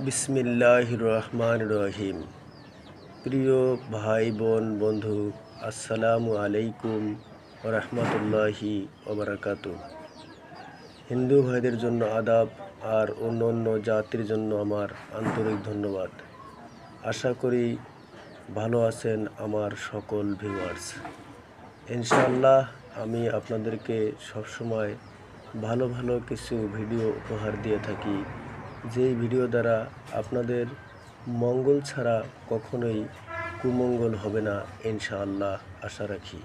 বিসমিল্লাহির রহমানির রহিম। প্রিয় ভাই বোন বন্ধু, আসসালামু আলাইকুম ওয়া রাহমাতুল্লাহি ওয়া বারাকাতুহু। হিন্দু ভাইদের জন্য আদাব আর অন্য জাতির জন্য আমার আন্তরিক ধন্যবাদ। আশা করি ভালো আছেন আমার সকল ভিউয়ার্স। ইনশাআল্লাহ আমি আপনাদেরকে সবসময় ভালো ভালো কিছু ভিডিও উপহার দিয়ে থাকি, যেই ভিডিও দ্বারা আপনাদের মঙ্গল ছাড়া কখনোই কুমঙ্গল হবে না ইনশাআল্লাহ আশা রাখি।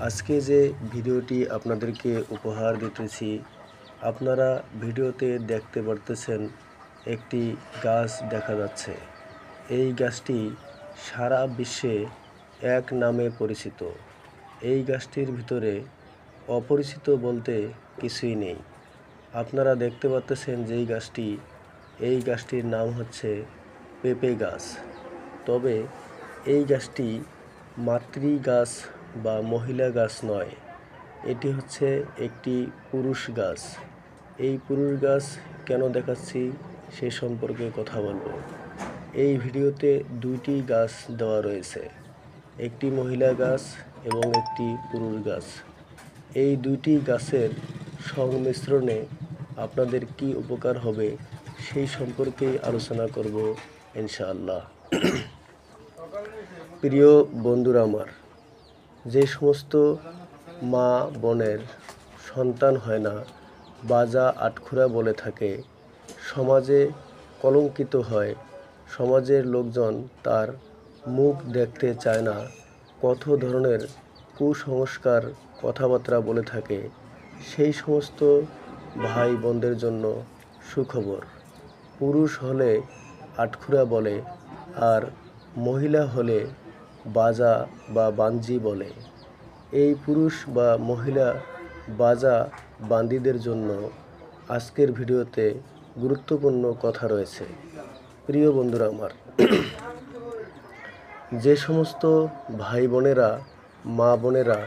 আজকে যে ভিডিওটি আপনাদেরকে উপহার দিতেছি, আপনারা ভিডিওতে দেখতে পারতেছেন একটি গাছ দেখা যাচ্ছে। এই গাছটি সারা বিশ্বে এক নামে পরিচিত। এই গাছটির ভিতরে অপরিচিত বলতে কিছুই নেই। আপনারা দেখতে পাচ্ছেন যেই গাছটি, এই গাছটির নাম হচ্ছে পেঁপে গাছ। তবে এই গাছটি মাতৃ গাছ বা মহিলা গাছ নয়, এটি হচ্ছে একটি পুরুষ গাছ। এই পুরুষ গাছ কেন দেখাচ্ছি সে সম্পর্কে কথা বলবো। এই ভিডিওতে দুইটি গাছ দেওয়া রয়েছে, একটি মহিলা গাছ এবং একটি পুরুষ গাছ। এই দুইটি গাছের সংমিশ্রণে আপনাদের কি উপকার হবে সেই সম্পর্কেই আলোচনা করব ইনশাআল্লাহ। প্রিয় বন্ধুরা আমার, যে সমস্ত মা বোনের সন্তান হয় না, বাজা আটখুরা বলে থাকে, সমাজে কলঙ্কিত হয়, সমাজের লোকজন তার মুখ দেখতে চায় না, কত ধরনের কুসংস্কার কথাবার্তা বলে থাকে, সেই সমস্ত ভাই বোনদের জন্য সুখবর। পুরুষ হলে আটখুরা বলে আর মহিলা হলে বাজা বা বাঞ্জি বলে। এই পুরুষ বা মহিলা বাজা বান্দিদের জন্য আজকের ভিডিওতে গুরুত্বপূর্ণ কথা রয়েছে। প্রিয় বন্ধুরা আমার, যে সমস্ত ভাই বোনেরা, মা বোনেরা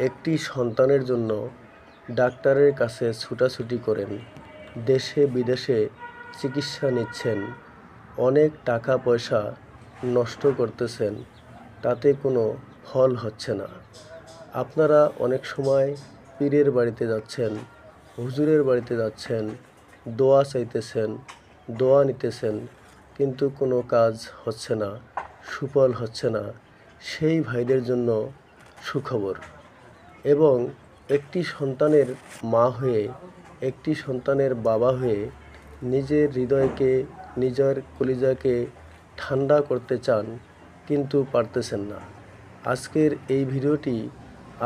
একটি সন্তানের জন্য ডাক্তারের কাছে ছুটাছুটি করেন, দেশে বিদেশে চিকিৎসা নিচ্ছেন, অনেক টাকা পয়সা নষ্ট করতেছেন, তাতে কোনো ফল হচ্ছে না। আপনারা অনেক সময় পীরের বাড়িতে যাচ্ছেন, হুজুরের বাড়িতে যাচ্ছেন, দোয়া চাইতেছেন, দোয়া নিতেছেন, কিন্তু কোনো কাজ হচ্ছে না, সুফল হচ্ছে না। সেই ভাইদের জন্য সুখবর। এবং একটি সন্তানের মা হয়ে, একটি সন্তানের বাবা হয়ে নিজের হৃদয়কে, নিজের কলিজাকে ঠান্ডা করতে চান, কিন্তু পারতেছেন না। আজকের এই ভিডিওটি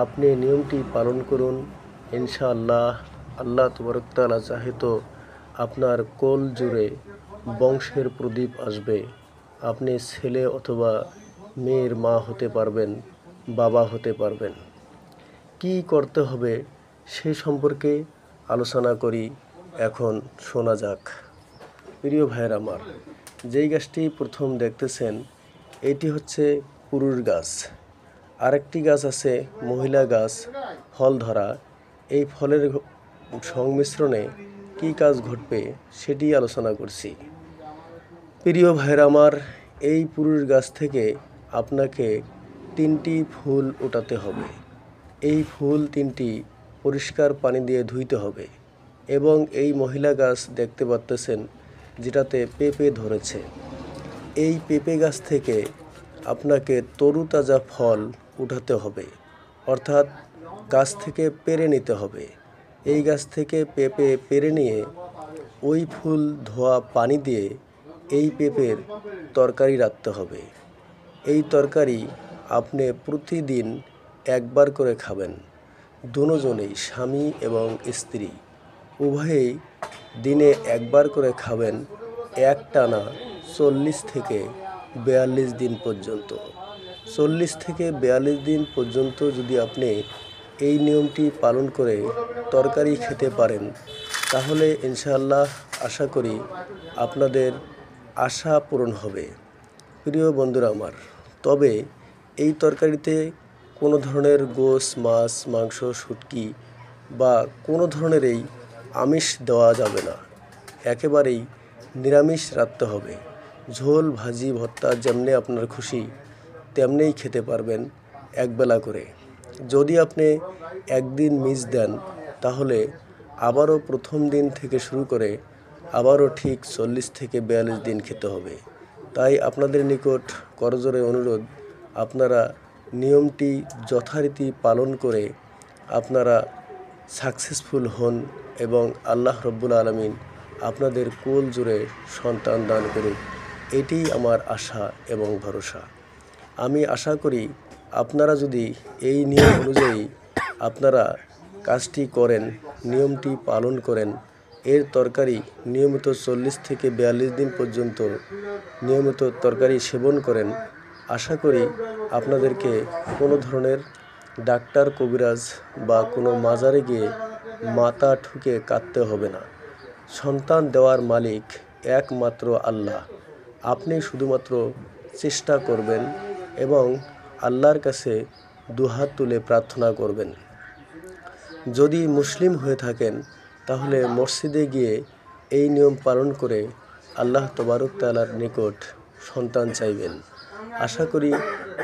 আপনি নিয়মটি পালন করুন, ইনশাআল্লাহ আল্লাহ তাবারক তাআলা চাহে তো আপনার কোল জুড়ে বংশের প্রদীপ আসবে। আপনি ছেলে অথবা মেয়ের মা হতে পারবেন, বাবা হতে পারবেন। কি করতে হবে সেই সম্পর্কে আলোচনা করি, এখন শোনা যাক। প্রিয় ভাইয়ের আমার, যেই গাছটি প্রথম দেখতেছেন এটি হচ্ছে পুরুষ গাছ। আরেকটি গাছ আছে মহিলা গাছ, ফল ধরা। এই ফলের সংমিশ্রণে কি কাজ ঘটবে সেটি আলোচনা করছি। প্রিয় ভাইয়ের আমার, এই পুরুষ গাছ থেকে আপনাকে 3টি ফুল ওঠাতে হবে। এই ফুল 3টি পরিষ্কার পানি দিয়ে ধুইতে হবে। এবং এই মহিলা গাছ দেখতে পাচ্ছেন যেটাতে পেঁপে ধরেছে, এই পেঁপে গাছ থেকে আপনাকে তরুতাজা ফল উঠাতে হবে, অর্থাৎ গাছ থেকে পেড়ে নিতে হবে। এই গাছ থেকে পেঁপে পেড়ে নিয়ে ওই ফুল ধোয়া পানি দিয়ে এই পেঁপের তরকারি রাখতে হবে। এই তরকারি আপনি প্রতিদিন একবার করে খাবেন। দুজনেই, স্বামী এবং স্ত্রী উভয়েই দিনে একবার করে খাবেন, একটানা 40 থেকে 42 দিন পর্যন্ত। 40 থেকে 42 দিন পর্যন্ত যদি আপনি এই নিয়মটি পালন করে তরকারি খেতে পারেন, তাহলে ইনশাআল্লাহ আশা করি আপনাদের আশা পূরণ হবে। প্রিয় বন্ধুরা আমার, তবে এই তরকারিতে কোনো ধরনের গোশ, মাছ, মাংস, শুটকি বা কোনো ধরনেরই আমিষ দেওয়া যাবে না। একেবারেই নিরামিষ রাখতে হবে। ঝোল ভাজি ভর্তা যেমনি আপনার খুশি তেমনিই খেতে পারবেন একবেলা করে। যদি আপনি একদিন মিস দেন তাহলে আবারও প্রথম দিন থেকে শুরু করে আবারও ঠিক 40 থেকে 42 দিন খেতে হবে। তাই আপনাদের নিকট করজোড়ে অনুরোধ, আপনারা নিয়মটি যথারীতি পালন করে আপনারা সাকসেসফুল হন এবং আল্লাহ রব্বুল আলামিন আপনাদের কোল জুড়ে সন্তান দান করুক। এটিই আমার আশা এবং ভরসা। আমি আশা করি আপনারা যদি এই নিয়ম অনুযায়ী আপনারা কাজটি করেন, নিয়মটি পালন করেন, এর তরকারি নিয়মিত 40 থেকে 42 দিন পর্যন্ত নিয়মিত তরকারি সেবন করেন, আশা করি আপনাদেরকে কোনো ধরনের ডাক্তার কবিরাজ বা কোনো মাজারে গিয়ে মাথা ঠুকে কাঁদতে হবে না। সন্তান দেওয়ার মালিক একমাত্র আল্লাহ। আপনি শুধুমাত্র চেষ্টা করবেন এবং আল্লাহর কাছে দুহাত তুলে প্রার্থনা করবেন। যদি মুসলিম হয়ে থাকেন তাহলে মসজিদে গিয়ে এই নিয়ম পালন করে আল্লাহ তবারক তাআলার নিকট সন্তান চাইবেন। আশা করি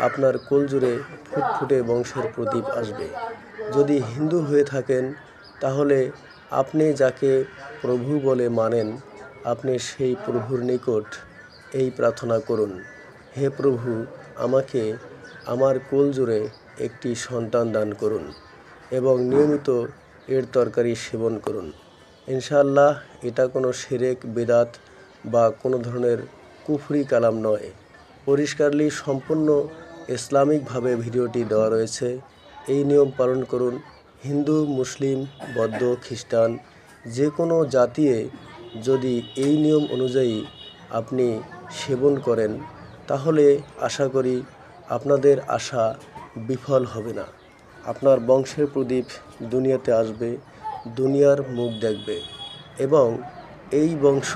আপনার কোলজুড়ে ফুটফুটে বংশের প্রদীপ আসবে। যদি হিন্দু হয়ে থাকেন তাহলে আপনি যাকে প্রভু বলে মানেন, আপনি সেই প্রভুর নিকট এই প্রার্থনা করুন, হে প্রভু, আমাকে আমার কোলজুড়ে একটি সন্তান দান করুন এবং নিয়মিত এর তরকারি সেবন করুন। ইনশাআল্লাহ এটা কোনো শিরক বিদআত বা কোনো ধরনের কুফরি কালাম নয়। পরিষ্কারলি সম্পূর্ণ ইসলামিকভাবে ভিডিওটি দেওয়া রয়েছে। এই নিয়ম পালন করুন। হিন্দু, মুসলিম, বৌদ্ধ, খ্রিস্টান যে কোনো জাতিয়ে যদি এই নিয়ম অনুযায়ী আপনি সেবন করেন তাহলে আশা করি আপনাদের আশা বিফল হবে না। আপনার বংশের প্রদীপ দুনিয়াতে আসবে, দুনিয়ার মুখ দেখবে এবং এই বংশ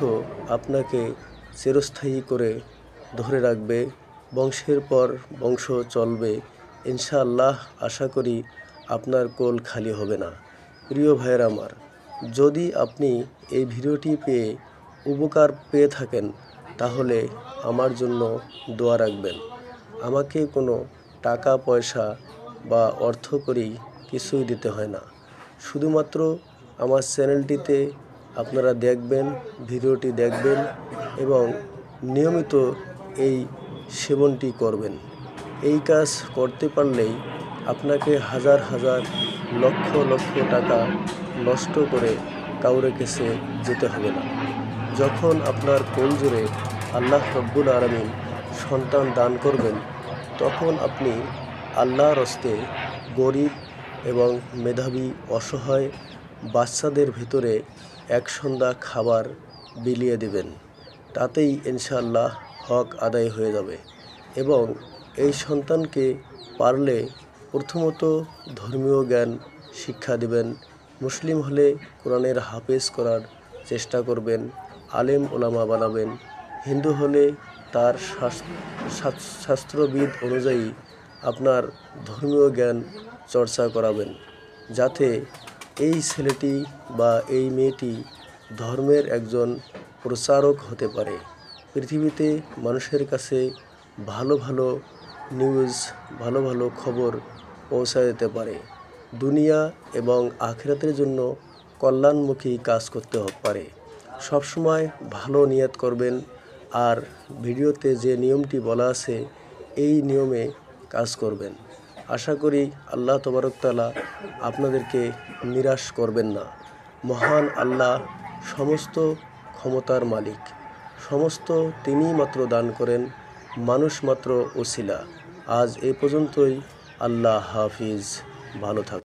আপনাকে চিরস্থায়ী করে ধরে রাখবে। বংশের পর বংশ চলবে ইনশাআল্লাহ। আশা করি আপনার কোল খালি হবে না। প্রিয় ভাইয়ের আমার, যদি আপনি এই ভিডিওটি পেয়ে উপকার পেয়ে থাকেন তাহলে আমার জন্য দোয়া রাখবেন। আমাকে কোনো টাকা পয়সা বা অর্থকড়ি কিছুই দিতে হয় না। শুধুমাত্র আমার চ্যানেলটিতে আপনারা দেখবেন, ভিডিওটি দেখবেন এবং নিয়মিত এই সেবনটি করবেন। এই কাজ করতে পারলেই আপনাকে হাজার হাজার লক্ষ লক্ষ টাকা নষ্ট করে কাউরে কাছে যেতে হবে না। যখন আপনার কোল জুড়ে আল্লাহ রব্বুল আলামিন সন্তান দান করবেন তখন আপনি আল্লাহর হস্তে গরিব এবং মেধাবী অসহায় বাচ্চাদের ভিতরে এক সন্ধ্যা খাবার বিলিয়ে দেবেন। তাতেই ইনশাআল্লাহ হক আদায় হয়ে যাবে। এবং এই সন্তানকে পারলে প্রথমত ধর্মীয় জ্ঞান শিক্ষা দিবেন। মুসলিম হলে কোরআনের হাফেজ করার চেষ্টা করবেন, আলেম ওলামা বানাবেন। হিন্দু হলে তার শাস্ত্রবিদ অনুযায়ী আপনার ধর্মীয় জ্ঞান চর্চা করাবেন, যাতে এই ছেলেটি বা এই মেয়েটি ধর্মের একজন প্রচারক হতে পারে, পৃথিবীতে মানুষের কাছে ভালো ভালো নিউজ, ভালো ভালো খবর পৌঁছা দিতে পারে, দুনিয়া এবং আখিরাতের জন্য কল্যাণমুখী কাজ করতে পারে। সবসময় ভালো নিয়ত করবেন আর ভিডিওতে যে নিয়মটি বলা আছে এই নিয়মে কাজ করবেন। আশা করি আল্লাহ তবারক তাআলা আপনাদেরকে নিরাশ করবেন না। মহান আল্লাহ সমস্ত ক্ষমতার মালিক, সমস্ত তিনিই মাত্র দান করেন, মানুষ মাত্র ওসিলা। আজ এ পর্যন্তই। আল্লাহ হাফিজ। ভালো থাকুন।